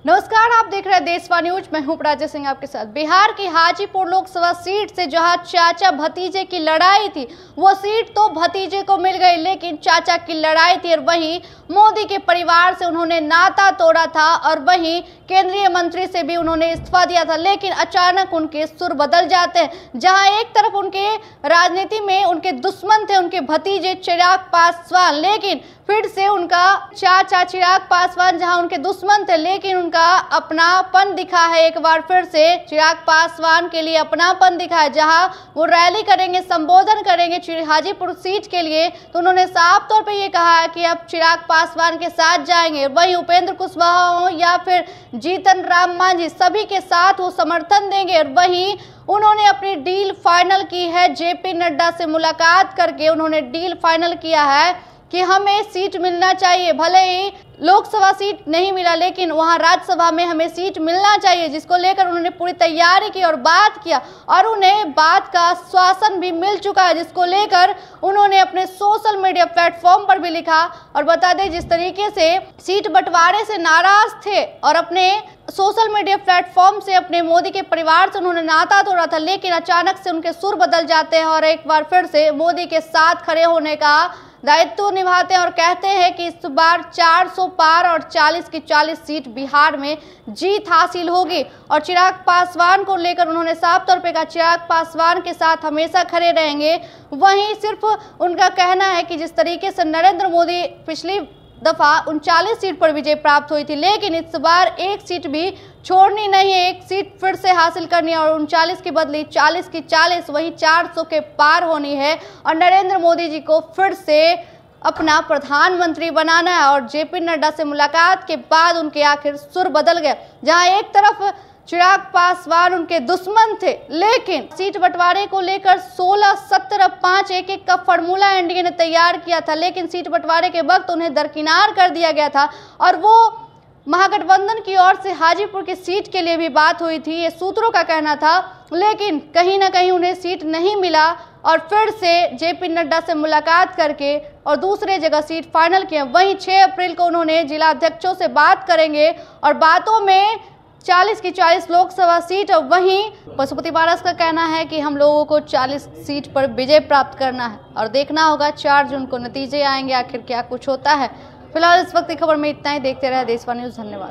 नमस्कार, आप देख रहे हैं देशवा न्यूज। मैं हूं प्राची सिंह आपके साथ। बिहार की हाजीपुर लोकसभा सीट से जहां चाचा भतीजे की लड़ाई थी, वो सीट तो भतीजे को मिल गई, लेकिन चाचा की लड़ाई थी। और वहीं मोदी के परिवार से उन्होंने नाता तोड़ा था और वहीं केंद्रीय मंत्री से भी उन्होंने इस्तीफा दिया था। लेकिन अचानक उनके सुर बदल जाते हैं। जहां एक तरफ उनके राजनीति में उनके दुश्मन थे उनके भतीजे चिराग पासवान, लेकिन फिर से उनका चाचा चिराग पासवान जहां उनके दुश्मन थे, लेकिन उनका अपनापन दिखा है। एक बार फिर से चिराग पासवान के लिए अपनापन दिखा है। जहां वो रैली करेंगे, संबोधन करेंगे हाजीपुर सीट के लिए, तो उन्होंने साफ तौर पे ये कहा है कि अब चिराग पासवान के साथ जाएंगे। वहीं उपेंद्र कुशवाहा हो या फिर जीतन राम मांझी, सभी के साथ वो समर्थन देंगे। और वहीं उन्होंने अपनी डील फाइनल की है। जेपी नड्डा से मुलाकात करके उन्होंने डील फाइनल किया है कि हमें सीट मिलना चाहिए। भले ही लोकसभा सीट नहीं मिला, लेकिन वहां राज्यसभा में हमें सीट मिलना चाहिए, जिसको लेकर उन्होंने पूरी तैयारी की और बात किया। और उन्हें बात का आश्वासन भी मिल चुका है, जिसको लेकर उन्होंने अपने सोशल मीडिया प्लेटफॉर्म पर भी लिखा। और बता दें, जिस तरीके से सीट बंटवारे से नाराज थे और अपने सोशल मीडिया प्लेटफॉर्म से अपने मोदी के परिवार से उन्होंने नाता तोड़ा था, लेकिन अचानक से उनके सुर बदल जाते हैं और एक बार फिर से मोदी के साथ खड़े होने का दायित्व निभाते हैं और कहते हैं कि इस बार 400 पार और 40 की 40 सीट बिहार में जीत हासिल होगी। और चिराग पासवान को लेकर उन्होंने साफ तौर पे कहा चिराग पासवान के साथ हमेशा खड़े रहेंगे। वहीं सिर्फ उनका कहना है कि जिस तरीके से नरेंद्र मोदी पिछली दफा 39 सीट पर विजय प्राप्त हुई थी, लेकिन इस बार एक सीट भी छोड़नी नहीं है, एक सीट फिर से हासिल करनी है और 39 की बदली 40 की 40 वहीं 400 के पार होनी है और नरेंद्र मोदी जी को फिर से अपना प्रधानमंत्री बनाना है। और जेपी नड्डा से मुलाकात के बाद उनके आखिर सुर बदल गए। जहां एक तरफ चिराग पासवान उनके दुश्मन थे, लेकिन सीट बंटवारे को लेकर 16, 17, 5 एक का फॉर्मूला एनडीए ने तैयार किया था, लेकिन सीट बंटवारे के वक्त उन्हें दरकिनार कर दिया गया था। और वो महागठबंधन की ओर से हाजीपुर की सीट के लिए भी बात हुई थी, ये सूत्रों का कहना था, लेकिन कहीं ना कहीं उन्हें सीट नहीं मिला और फिर से जेपी नड्डा से मुलाकात करके और दूसरे जगह सीट फाइनल किया। वहीं 6 अप्रैल को उन्होंने जिला अध्यक्षों से बात करेंगे और बातों में 40 की 40 लोकसभा सीट। और वहीं पशुपति पारस का कहना है कि हम लोगों को 40 सीट पर विजय प्राप्त करना है और देखना होगा 4 जून को नतीजे आएंगे, आखिर क्या कुछ होता है। फिलहाल इस वक्त की खबर में इतना ही। देखते रहे देशवा न्यूज। धन्यवाद।